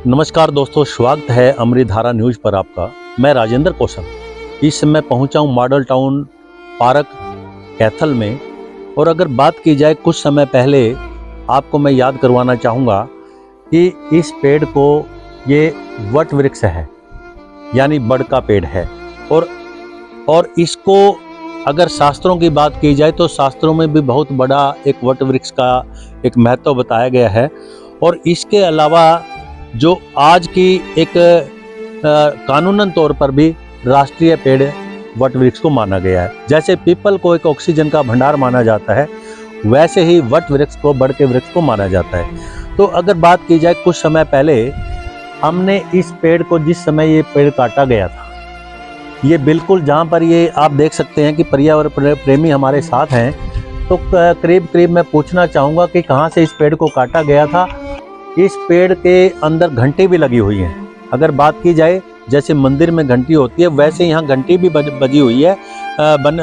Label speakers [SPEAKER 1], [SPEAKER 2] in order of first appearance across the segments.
[SPEAKER 1] नमस्कार दोस्तों, स्वागत है अमृतधारा न्यूज पर आपका। मैं राजेंद्र कौशल इस समय पहुंचा हूं मॉडल टाउन पार्क कैथल में। और अगर बात की जाए कुछ समय पहले, आपको मैं याद करवाना चाहूँगा कि इस पेड़ को ये वट वृक्ष है, यानी बड़ का पेड़ है। और इसको अगर शास्त्रों की बात की जाए तो शास्त्रों में भी बहुत बड़ा एक वट वृक्ष का एक महत्व बताया गया है। और इसके अलावा जो आज की एक कानूनन तौर पर भी राष्ट्रीय पेड़ वट वृक्ष को माना गया है। जैसे पीपल को एक ऑक्सीजन का भंडार माना जाता है, वैसे ही वट वृक्ष को बड़ के वृक्ष को माना जाता है। तो अगर बात की जाए कुछ समय पहले हमने इस पेड़ को, जिस समय ये पेड़ काटा गया था, ये बिल्कुल जहाँ पर ये आप देख सकते हैं कि पर्यावरण प्रेमी हमारे साथ हैं, तो करीब मैं पूछना चाहूँगा कि कहाँ से इस पेड़ को काटा गया था। इस पेड़ के अंदर घंटी भी लगी हुई है। अगर बात की जाए जैसे मंदिर में घंटी होती है, वैसे यहाँ घंटी भी बजी हुई है,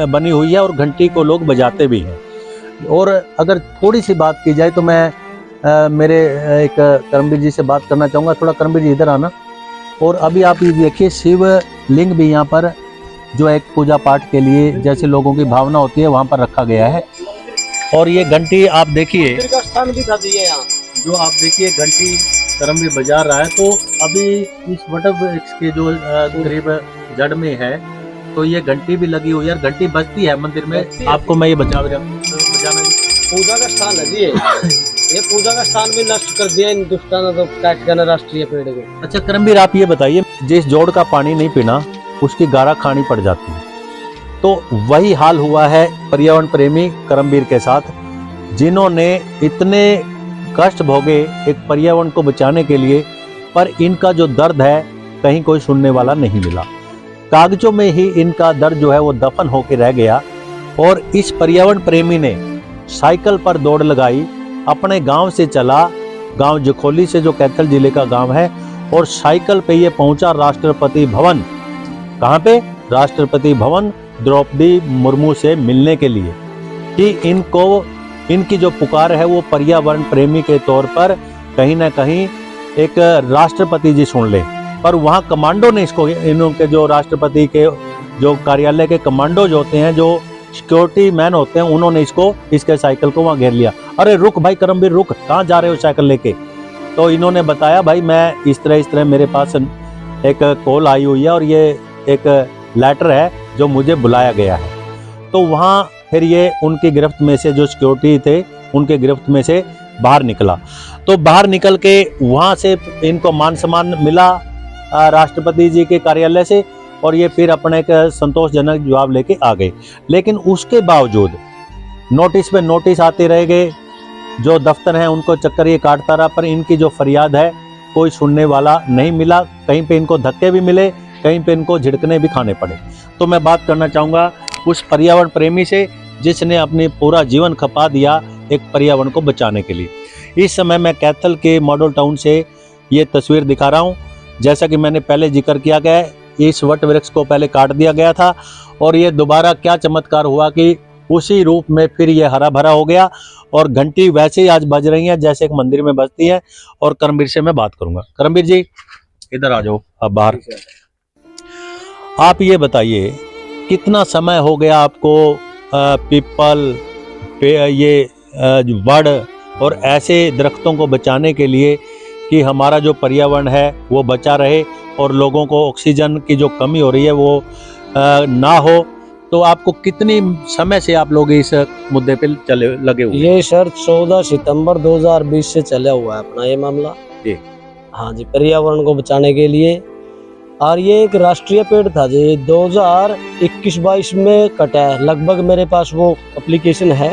[SPEAKER 1] बनी हुई है, और घंटी को लोग बजाते भी हैं। और अगर थोड़ी सी बात की जाए तो मैं मेरे एक करमवीर जी से बात करना चाहूँगा। थोड़ा करमवीर जी इधर आना। और अभी आप ये देखिए, शिव लिंग भी यहाँ पर जो एक पूजा पाठ के लिए जैसे लोगों की भावना होती है वहाँ पर रखा गया है। और ये घंटी आप देखिए,
[SPEAKER 2] स्थान भी था यहाँ
[SPEAKER 1] जो आप देखिए घंटी करमवीर बजा रहा है। तो अभी इस वट वृक्ष के जो करीब जड़ में है, तो ये घंटी भी लगी हुई है और घंटी बजती है मंदिर में। आपको मैं ये बजाना
[SPEAKER 2] पूजा का स्थान है जी। ये पूजा का स्थान भी नष्ट कर दिया हिंदुस्तान ने, तो काट के राष्ट्रीय पेड़ को।
[SPEAKER 1] अच्छा करमवीर, आप ये बताइए, जिस जोड़ का पानी नहीं पीना उसकी गारा खानी पड़ जाती है। तो वही हाल हुआ है पर्यावरण प्रेमी करमवीर के साथ, जिन्होंने इतने कष्ट भोगे एक पर्यावरण को बचाने के लिए, पर इनका जो दर्द है कहीं कोई सुनने वाला नहीं मिला। कागजों में ही इनका दर्द जो है वो दफन होकर रह गया। और इस पर्यावरण प्रेमी ने साइकिल पर दौड़ लगाई, अपने गांव से चला, गांव जखोली से जो कैथल जिले का गांव है, और साइकिल पे ये पहुंचा राष्ट्रपति भवन। कहाँ पे? राष्ट्रपति भवन, द्रौपदी मुर्मू से मिलने के लिए, कि इनकी जो पुकार है वो पर्यावरण प्रेमी के तौर पर कहीं ना कहीं एक राष्ट्रपति जी सुन ले। पर वहाँ कमांडो ने इसको, इनके जो राष्ट्रपति के जो कार्यालय के कमांडो जो होते हैं, जो सिक्योरिटी मैन होते हैं, उन्होंने इसके साइकिल को वहाँ घेर लिया। अरे रुक भाई करमवीर, रुक, कहाँ जा रहे हो साइकिल लेके? तो इन्होंने बताया, भाई मैं इस तरह मेरे पास एक कॉल आई हुई है और ये एक लेटर है जो मुझे बुलाया गया है। तो वहाँ फिर ये उनकी गिरफ्त में से, जो सिक्योरिटी थे उनके गिरफ्त में से बाहर निकला। तो बाहर निकल के वहाँ से इनको मान सम्मान मिला राष्ट्रपति जी के कार्यालय से, और ये फिर अपने एक संतोषजनक जवाब लेके आ गए। लेकिन उसके बावजूद नोटिस पे नोटिस आते रह गए, जो दफ्तर हैं उनको चक्कर ये काटता रहा, पर इनकी जो फरियाद है कोई सुनने वाला नहीं मिला। कहीं पे इनको धक्के भी मिले, कहीं पे इनको झिड़कने भी खाने पड़े। तो मैं बात करना चाहूँगा उस पर्यावरण प्रेमी से जिसने अपने पूरा जीवन खपा दिया एक पर्यावरण को बचाने के लिए। इस समय मैं कैथल के मॉडल टाउन से ये तस्वीर दिखा रहा हूँ। जैसा कि मैंने पहले जिक्र किया गया है, इस वट वृक्ष को पहले काट दिया गया था, और ये दोबारा क्या चमत्कार हुआ कि उसी रूप में फिर ये हरा भरा हो गया, और घंटी वैसे ही आज बज रही है जैसे एक मंदिर में बजती है। और करमवीर से मैं बात करूंगा। करमवीर जी इधर आ जाओ अब बाहर। आप ये बताइए, कितना समय हो गया आपको पीपल ये वड और ऐसे दरख्तों को बचाने के लिए, कि हमारा जो पर्यावरण है वो बचा रहे और लोगों को ऑक्सीजन की जो कमी हो रही है वो ना हो? तो आपको कितनी समय से आप लोग इस मुद्दे पे लगे हुए?
[SPEAKER 2] ये सर 14 सितंबर 2020 से चला हुआ है अपना ये मामला
[SPEAKER 1] जी।
[SPEAKER 2] हाँ जी, पर्यावरण को बचाने के लिए। और ये एक राष्ट्रीय पेड़ था जी, 2021-22 में कटा है लगभग। मेरे पास वो एप्लीकेशन है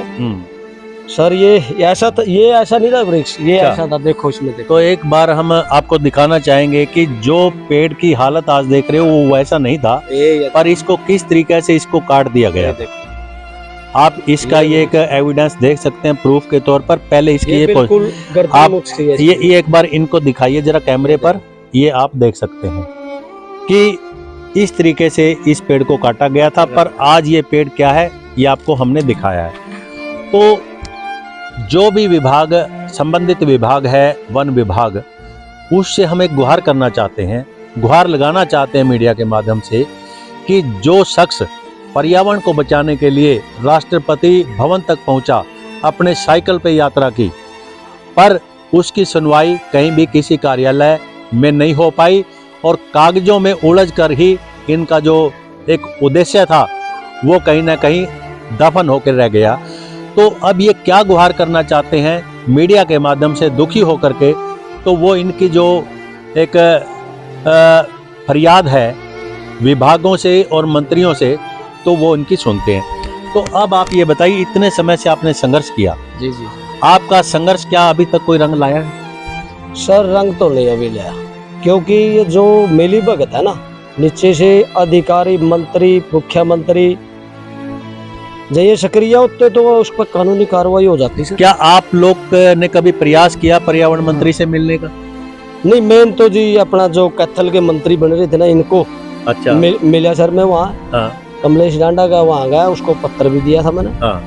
[SPEAKER 2] सर। ये ऐसा नहीं था वृक्ष, ये ऐसा था, देखो इसमें देखो।
[SPEAKER 1] तो एक बार हम आपको दिखाना चाहेंगे कि जो पेड़ की हालत आज देख रहे हो वो वैसा नहीं था, पर इसको किस तरीके से इसको काट दिया गया। आप इसका ये एक एविडेंस देख सकते हैं प्रूफ के तौर पर। पहले इसकी ये एक बार इनको दिखाइए जरा कैमरे पर। ये आप देख सकते हैं कि इस तरीके से इस पेड़ को काटा गया था, पर आज ये पेड़ क्या है ये आपको हमने दिखाया है। तो जो भी विभाग, संबंधित विभाग है, वन विभाग, उससे हम एक गुहार करना चाहते हैं, गुहार लगाना चाहते हैं मीडिया के माध्यम से कि जो शख्स पर्यावरण को बचाने के लिए राष्ट्रपति भवन तक पहुंचा, अपने साइकिल पे यात्रा की, पर उसकी सुनवाई कहीं भी किसी कार्यालय में नहीं हो पाई और कागजों में उलझ कर ही इनका जो एक उद्देश्य था वो कहीं ना कहीं दफन होकर रह गया। तो अब ये क्या गुहार करना चाहते हैं मीडिया के माध्यम से दुखी होकर के, तो वो इनकी जो एक फरियाद है विभागों से और मंत्रियों से, तो वो इनकी सुनते हैं। तो अब आप ये बताइए, इतने समय से आपने संघर्ष किया,
[SPEAKER 2] जी जी
[SPEAKER 1] आपका संघर्ष क्या अभी तक कोई रंग लाया है?
[SPEAKER 2] सर, रंग तो नहीं अभी लिया, क्योंकि ये जो मिली भगत है ना, नीचे से अधिकारी, मंत्री, मुख्यमंत्री जब ये सक्रिय होते तो उस पर कानूनी कार्रवाई हो जाती है।
[SPEAKER 1] क्या आप लोग ने कभी प्रयास किया पर्यावरण मंत्री से मिलने का?
[SPEAKER 2] नहीं, मेन तो जी अपना जो कैथल के मंत्री बन रहे थे ना, इनको
[SPEAKER 1] अच्छा।
[SPEAKER 2] मिला सर। मैं वहाँ
[SPEAKER 1] हाँ।
[SPEAKER 2] कमलेश डांडा का वहाँ गया, उसको पत्र भी दिया था मैंने।
[SPEAKER 1] हाँ।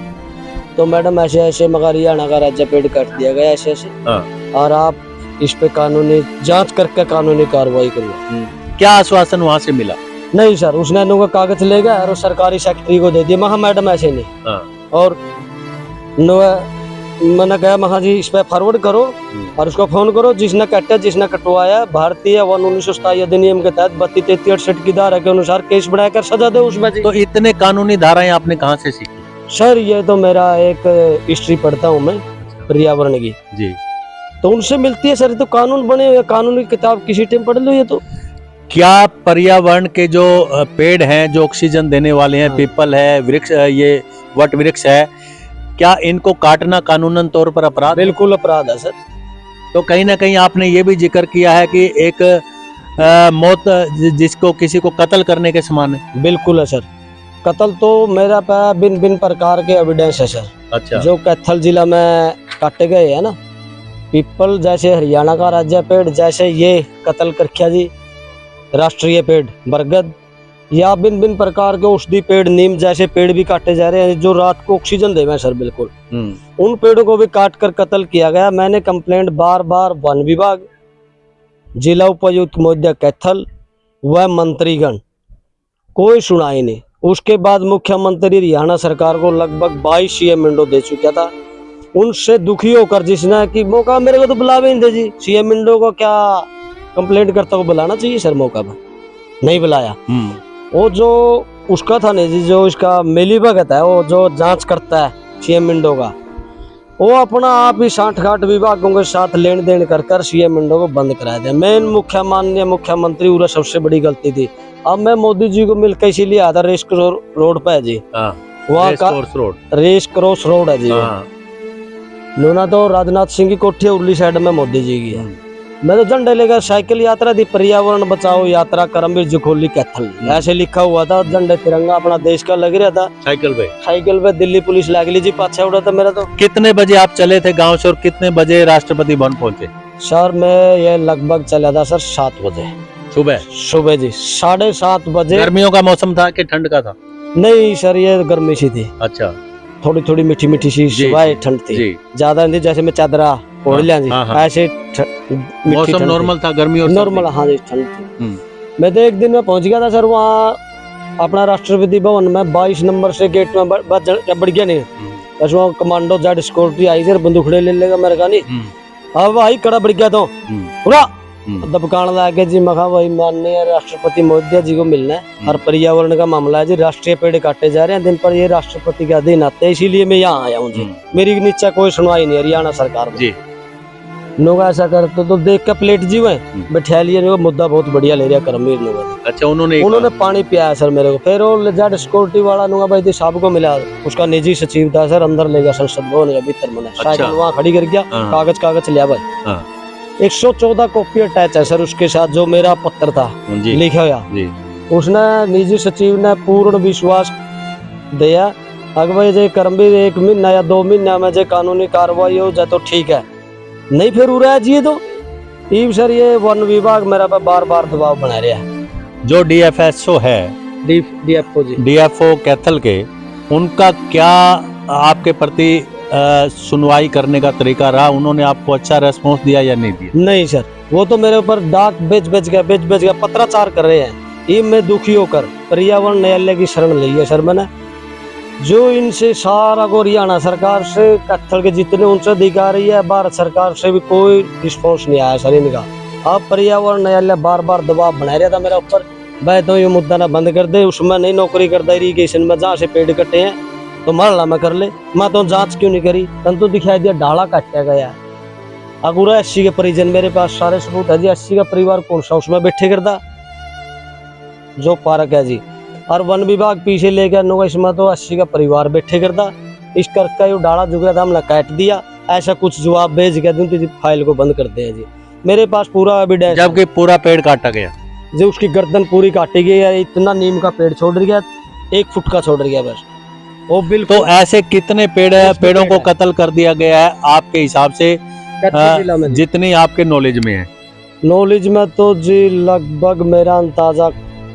[SPEAKER 2] तो मैडम ऐसे ऐसे मगर हरियाणा का राज्य पेड़ काट दिया गया ऐसे ऐसे,
[SPEAKER 1] हाँ।
[SPEAKER 2] और आप इस पे कानूनी जांच करके कानूनी कार्रवाई करो।
[SPEAKER 1] क्या आश्वासन वहाँ से मिला?
[SPEAKER 2] नहीं सर, उसने नो का कागज ले गया और सरकारी सेक्रेटरी को दे दिया। महा मैडम ऐसे नहीं।
[SPEAKER 1] हाँ।
[SPEAKER 2] और नो मैंने कहा महा जी इस पे फॉरवर्ड करो और उसको फोन करो, जिसने काटा जिसने कटवाया भारतीय वन 1927 अधिनियम के तहत 32-63 की धारा के अनुसार केस बनाकर सजा दे उसमें जी।
[SPEAKER 1] तो इतने कानूनी धाराएं आपने कहाँ से सीखी?
[SPEAKER 2] सर ये तो मेरा एक हिस्ट्री पढ़ता हूँ मैं पर्यावरण की
[SPEAKER 1] जी,
[SPEAKER 2] तो उनसे मिलती है सर। तो कानून बने हुए, कानूनी किताब किसी टाइम पढ़ लो। ये तो
[SPEAKER 1] क्या पर्यावरण के जो पेड़ हैं जो ऑक्सीजन देने वाले हैं, पीपल है, वृक्ष, ये वट वृक्ष है, क्या इनको काटना कानूनन तौर पर अपराध?
[SPEAKER 2] बिल्कुल अपराध है सर।
[SPEAKER 1] तो कहीं ना कहीं आपने ये भी जिक्र किया है कि एक मौत जिसको किसी को कत्ल करने के समान है।
[SPEAKER 2] बिल्कुल है सर, कत्ल तो मेरा पे बिन बिन प्रकार के एविडेंस है सर।
[SPEAKER 1] अच्छा।
[SPEAKER 2] जो कैथल जिला में काटे गए है ना पीपल, जैसे हरियाणा का राज्य पेड़, जैसे ये कत्ल करखिया जी राष्ट्रीय पेड़ बरगद, या बिन बिन प्रकार के औषधि पेड़, नीम जैसे पेड़ भी काटे जा रहे हैं जो रात को ऑक्सीजन दे सर। बिल्कुल उन पेड़ों को भी काट कर कत्ल किया गया। मैंने कंप्लेंट बार बार वन विभाग, जिला उपायुक्त महोदय कैथल व मंत्रीगण, कोई सुनाई नहीं। उसके बाद मुख्यमंत्री हरियाणा सरकार को लगभग 22 सीएम विंडो दे चुका था। उनसे दुखी होकर जिसने कि मौका मेरे को तो बुलावे नहीं दे जी, सीएम विंडो को क्या कंप्लेंट करता को बुलाना चाहिए सर, मौका पर नहीं बुलाया। वो जो उसका था नहीं जी, जो इसका मिली भगत है, वो जो जांच करता है सीएम विंडो का, वो अपना आप ही 60-60 विभागों के साथ लेन देन कर कर सीएम विंडो को बंद करा दिया। मेन माननीय मुख्यमंत्री उरा सबसे बड़ी गलती थी। अब मैं मोदी जी को मिलकर इसीलिए आया था, रेस रोड पे है जी, वहाँ का रेस क्रॉस रोड है जी। नूना तो राजनाथ सिंह की कोठी उर्ली साइड में मोदी जी की है। मैं तो झंडे लेकर साइकिल यात्रा थी, पर्यावरण बचाओ यात्रा करमवीर जखोली कैथल, ऐसे लिखा हुआ था, झंडे तिरंगा अपना देश का लग रहा था साइकिल पे। दिल्ली पुलिस लग ली जी, पाछे उड़ा था मेरा। तो कितने
[SPEAKER 1] बजे आप चले थे गांव से और कितने बजे राष्ट्रपति भवन पहुंचे?
[SPEAKER 2] सर मैं ये लगभग चला था सर 7 बजे सुबह जी, 7:30 बजे।
[SPEAKER 1] गर्मियों का मौसम था कि ठंड का था?
[SPEAKER 2] नहीं सर, ये गर्मी सी थी।
[SPEAKER 1] अच्छा।
[SPEAKER 2] थोड़ी थोड़ी मीठी मीठी सी सुबह ठंड थी, ज्यादा नहीं, जैसे मैं चादरा ओढ़ लिया जी। ऐसे
[SPEAKER 1] मौसम नॉर्मल था, गर्मी और
[SPEAKER 2] नॉर्मल। हाँ जी, ठंड थी। मैं तो एक दिन में पहुंच गया था सर वहाँ अपना राष्ट्रपति भवन में, 22 नंबर से गेट में बढ़ गया नहीं, बस वहाँ कमांडो जेड सिक्योरिटी आई सर, बंदूकड़े ले लेगा मेरे का नहीं। अब भाई कड़ा बढ़ गया तो पूरा दबकान लाके जी, मखा वही माननीय राष्ट्रपति महोदय जी को मिलना है और पर्यावरण का मामला है जी, राष्ट्रीय पेड़ काटे जा रहे हैं दिन पर, ये राष्ट्रपति का दिन आते हैं, इसीलिए मैं यहाँ आया हूँ जी। मेरी नीचे कोई सुनवाई नहीं हरियाणा सरकार में। लोग ऐसा करते तो देख के प्लेट जी में बैठा लिया, मुद्दा बहुत बढ़िया ले रहा करमवीर लोग।
[SPEAKER 1] अच्छा, उन्होंने
[SPEAKER 2] पानी पिया सर मेरे को। फिर वो जेड सिक्योरिटी वाला नुआ भाई साहब को मिला, उसका निजी सचिव था सर, अंदर ले गया संसद भवन के भीतर में। साइकिल वहाँ खड़ी कर गया, कागज लिया भाई। 114 कॉपी अटैच है सर उसके साथ, जो मेरा पत्र था लिखा गया। उसने निजी सचिव ने पूर्ण विश्वास दिया अगर भाई जे करमवीर 1 महीना या 2 महीना में जे कानूनी कार्रवाई हो जाए तो ठीक है, नहीं फिर उड़ा जी। तो सर ये वन विभाग मेरा पे बार बार दबाव बना रहा है।
[SPEAKER 1] जो डीएफएसओ है, डीएफओ कैथल के, उनका क्या आपके प्रति सुनवाई करने का तरीका रहा? उन्होंने आपको अच्छा रेस्पॉन्स दिया या नहीं दिया?
[SPEAKER 2] नहीं सर, वो तो मेरे ऊपर डाक बेच गया पत्राचार कर रहे हैं। ये मैं दुखी होकर पर्यावरण न्यायालय की शरण ली है सर मैंने। जो इनसे सारा को हरियाणा सरकार से कत्थल के जितने उनसे अधिकारी है, भारत सरकार से भी कोई रिस्पॉन्स नहीं आया सर इनका। अब पर्यावरण न्यायालय बार बार दबाव बना रहा था मेरे ऊपर, भाई तो ये मुद्दा ना बंद कर दे, उसमें नहीं नौकरी करता इरीगेशन में, जहाँ से पेड़ कटे हैं तो मरला में कर ले। मैं तो जांच क्यों नहीं करी, तन तो दिखाई दिया ढाला काटा गया। अगुरा 80 के परिजन मेरे पास सारे सबूत है जी। 80 का परिवार कौन सा उसमें बैठे करता जो पार्क है जी, और वन विभाग पीछे ले गया नो, इसमें तो 80 का परिवार बैठे करता। इस करके ये डाला जुगड़ा था हमने काट दिया, ऐसा कुछ जवाब भेज के दूं फाइल को बंद करते हैं जी। मेरे पास पूरा एविडेंस,
[SPEAKER 1] जबकि पूरा पेड़ काटा गया,
[SPEAKER 2] जो उसकी गर्दन पूरी काटी गई है। इतना नीम का पेड़ छोड़ गया, 1 फुट का छोड़ गया बस वो बिल्कुल।
[SPEAKER 1] तो ऐसे कितने पेड़ों को कत्ल कर दिया गया है आपके हिसाब से, जितनी आपके नॉलेज में है?
[SPEAKER 2] नॉलेज में तो जी लगभग मेरा अंदाजा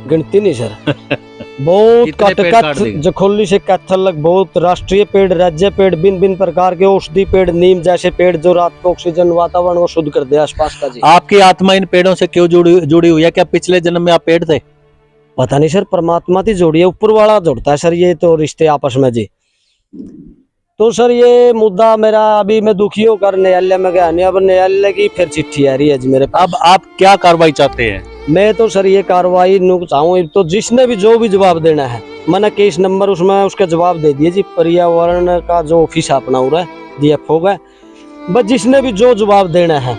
[SPEAKER 2] गिनती नहीं सर बहुत कट जखोली से कैथल लग बहुत राष्ट्रीय पेड़, राज्य पेड़, भिन्न प्रकार के औषधि पेड़, नीम जैसे पेड़ जो रात को ऑक्सीजन वातावरण को शुद्ध कर दे आसपास का जी।
[SPEAKER 1] आपकी आत्मा इन पेड़ों से क्यों जुड़ी हुई है? क्या पिछले जन्म में आप पेड़ थे?
[SPEAKER 2] पता नहीं सर, परमात्मा की जोड़ी है, ऊपर वाला जोड़ता है सर ये तो रिश्ते आपस में जी। तो सर ये मुद्दा मेरा अभी मैं दुखी होकर न्यायालय में गया नहीं, अब न्यायालय की फिर चिट्ठी आ रही है जी मेरे पास।
[SPEAKER 1] अब आप क्या कार्रवाई चाहते हैं?
[SPEAKER 2] मैं तो सर ये कार्रवाई चाहूँ तो जिसने भी जो भी जवाब देना है, मैंने केस नंबर उसमें उसका जवाब दे दिए जी। पर्यावरण का जो ऑफिस अपना हो रहा है DFO का, बस जिसने भी जो जवाब देना है,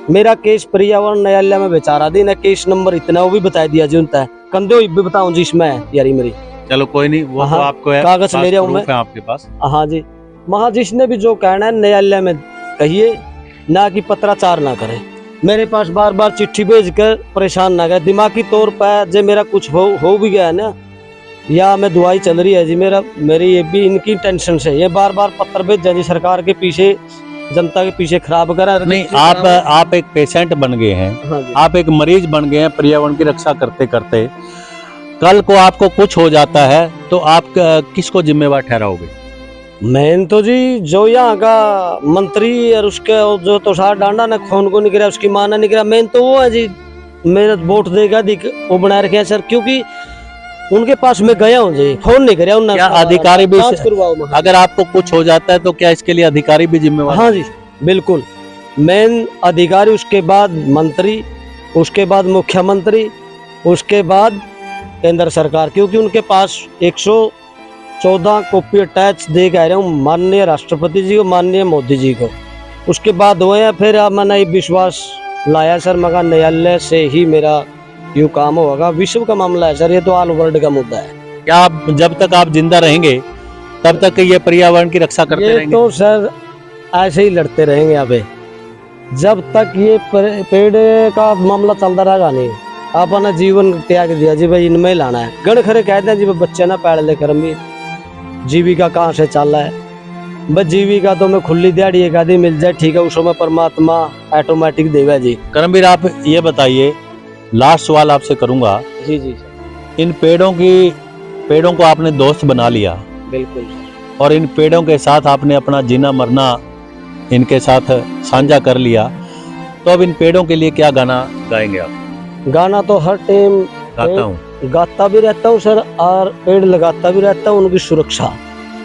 [SPEAKER 2] मेरा केस पर्यावरण न्यायालय में विचाराधीन है। केस नंबर इतना वो भी बता दिया जी उनका, कंधे भी बताऊं जिसमें यारी मेरी।
[SPEAKER 1] चलो कोई नहीं, वो तो आपको
[SPEAKER 2] कागज मेरे
[SPEAKER 1] आपके पास।
[SPEAKER 2] हाँ जी, वहाँ जिसने भी जो कहना है न्यायालय में कहिए, ना कि पत्राचार ना करे। मेरे पास बार बार चिट्ठी भेज कर परेशान ना करे। दिमागी तौर पर जो मेरा कुछ हो भी गया है ना, या मैं दुआई चल रही है जी मेरी ये भी इनकी टेंशन से ये बार बार पत्र भेज जी सरकार के पीछे, जनता के पीछे खराब करा।
[SPEAKER 1] नहीं, आप एक पेशेंट बन गए हैं।
[SPEAKER 2] हाँ,
[SPEAKER 1] आप एक मरीज बन गए हैं पर्यावरण की रक्षा करते करते। कल को आपको कुछ हो जाता है तो आप किसको जिम्मेवार ठहराओगे?
[SPEAKER 2] मैं तो जी जो यहाँ का मंत्री और उसके जो तो सार डांडा ना खून को निकला, उसकी मां ना निकला, मैं तो वो है जी मेरा वोट देगा वो बना रखे हैं सर, क्योंकि उनके पास मैं गया हूँ जी, फोन नहीं कराया उन्होंने।
[SPEAKER 1] क्या अधिकारी भी अगर आपको कुछ हो जाता है तो क्या इसके लिए अधिकारी भी जिम्मेवार?
[SPEAKER 2] हाँ जी बिल्कुल, मेन अधिकारी, उसके बाद मंत्री, उसके बाद मुख्यमंत्री, उसके बाद केंद्र सरकार, क्योंकि उनके पास 114 कॉपी अटैच दे के आ रहे हूँ माननीय राष्ट्रपति जी को, माननीय मोदी जी को। उसके बाद हुए हैं, फिर अब मैंने विश्वास लाया सर, मगर न्यायालय से ही मेरा यूँ काम होगा। विश्व का मामला है सर, ये तो ऑल वर्ल्ड का मुद्दा है।
[SPEAKER 1] क्या आप जब तक आप जिंदा रहेंगे तब तक ये पर्यावरण की रक्षा करते रहेंगे?
[SPEAKER 2] तो सर ऐसे ही लड़ते रहेंगे यहाँ पे जब तक ये पेड़ का मामला चलता रहेगा। नहीं, अपना जीवन त्याग दिया जी, भाई इनमें लाना है। गण खरे कहते हैं जी बच्चे ना पैड़ ले करम, जीविका कहाँ से चल रहा है? बस जीविका तो मैं खुली दिहाड़ी एक आदमी मिल जाए ठीक है, उसमें परमात्मा ऑटोमेटिक देगा जी।
[SPEAKER 1] करमवीर आप ये बताइए, लास्ट सवाल आपसे करूंगा।
[SPEAKER 2] जी जी
[SPEAKER 1] इन पेड़ों को आपने दोस्त बना लिया,
[SPEAKER 2] बिल्कुल,
[SPEAKER 1] और इन पेड़ों के साथ आपने अपना जीना मरना इनके साथ साझा कर लिया, तो अब इन पेड़ों के लिए क्या गाना गाएंगे आप?
[SPEAKER 2] गाना तो हर टाइम गाता भी रहता हूँ सर, और पेड़ लगाता भी रहता हूँ, उनकी सुरक्षा।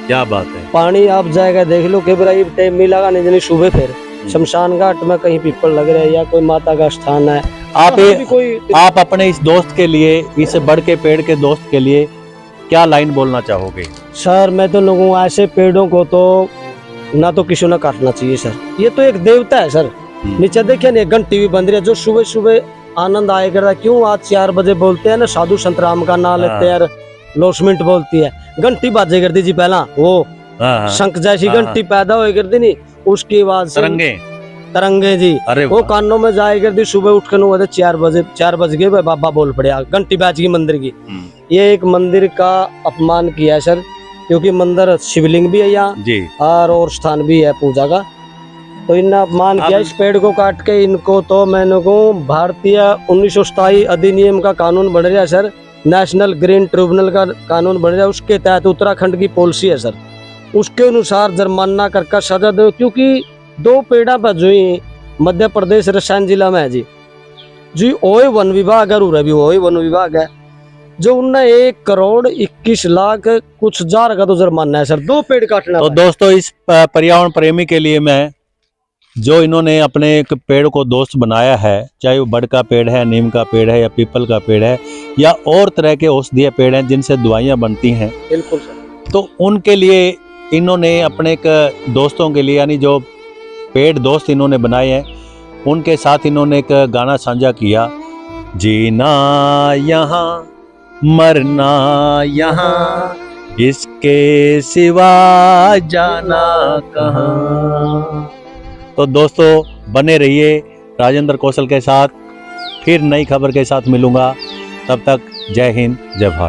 [SPEAKER 1] क्या बात है।
[SPEAKER 2] पानी आप जाएगा देख लो कि भाई टाइम मिला नहीं, जनी सुबह फिर शमशान घाट में कहीं पीपल लग रहा है या कोई माता का स्थान है। आप अपने इस दोस्त के लिए, इस बड़ के पेड़ के दोस्त के लिए क्या लाइन बोलना चाहोगे? सर मैं तो लोगों ऐसे पेड़ों को तो ना तो किसी ने काटना चाहिए सर, ये तो एक देवता है सर। नीचे देखिए ना घंटी भी बंद रही है, जो सुबह सुबह आनंद आया करता। क्यों आज 4 बजे बोलते हैं ना, साधु संत राम का नाम लेते हैं, लॉसमेंट बोलती है, घंटी बाजे करती जी पहला, वो शंख जैसी घंटी पैदा हो करती नहीं, उसकी आवाज से तरंगे जी, वो कानों में जाया करती। सुबह उठ कर 4 बज गए बाबा बोल पड़े, घंटी बाज गई मंदिर की। ये एक मंदिर का अपमान किया है सर, क्योंकि मंदिर शिवलिंग भी है यहाँ और स्थान भी है पूजा का, तो इन्हें अपमान किया। इस पेड़ को काट के इनको तो मैंने को भारतीय 1927 अधिनियम का कानून बन रहा है सर, नेशनल ग्रीन ट्रिब्यूनल का कानून बन रहा है, उसके तहत उत्तराखंड की पॉलिसी है सर, उसके अनुसार जुर्माना करके सजा दो। क्योंकि 2 पेड़ा पर जो ही मध्य प्रदेश रसायन जिला में है जी, जी ओए वन विभाग है, उरे भी ओए वन विभाग है, जो उनने 1,21,00,000 कुछ हजार का तो जुर्माना है सर, 2 पेड़ काटना।
[SPEAKER 1] तो दोस्तों इस पर्यावरण प्रेमी के लिए मैं, जो इन्होंने अपने एक पेड़ को दोस्त बनाया है, चाहे वो बड़ का पेड़ है, नीम का पेड़ है, या पीपल का पेड़ है, या और तरह के औषधीय पेड़ हैं जिनसे दवाइयाँ बनती हैं,
[SPEAKER 2] बिल्कुल सर।
[SPEAKER 1] तो उनके लिए इन्होंने अपने एक दोस्तों के लिए, यानी जो पेड़ दोस्त इन्होंने बनाए हैं, उनके साथ इन्होंने एक गाना साझा किया। जीना यहाँ मरना यहाँ, इसके सिवा जाना कहाँ। तो दोस्तों बने रहिए राजेंद्र कौशल के साथ, फिर नई खबर के साथ मिलूंगा। तब तक जय हिंद, जय भारत।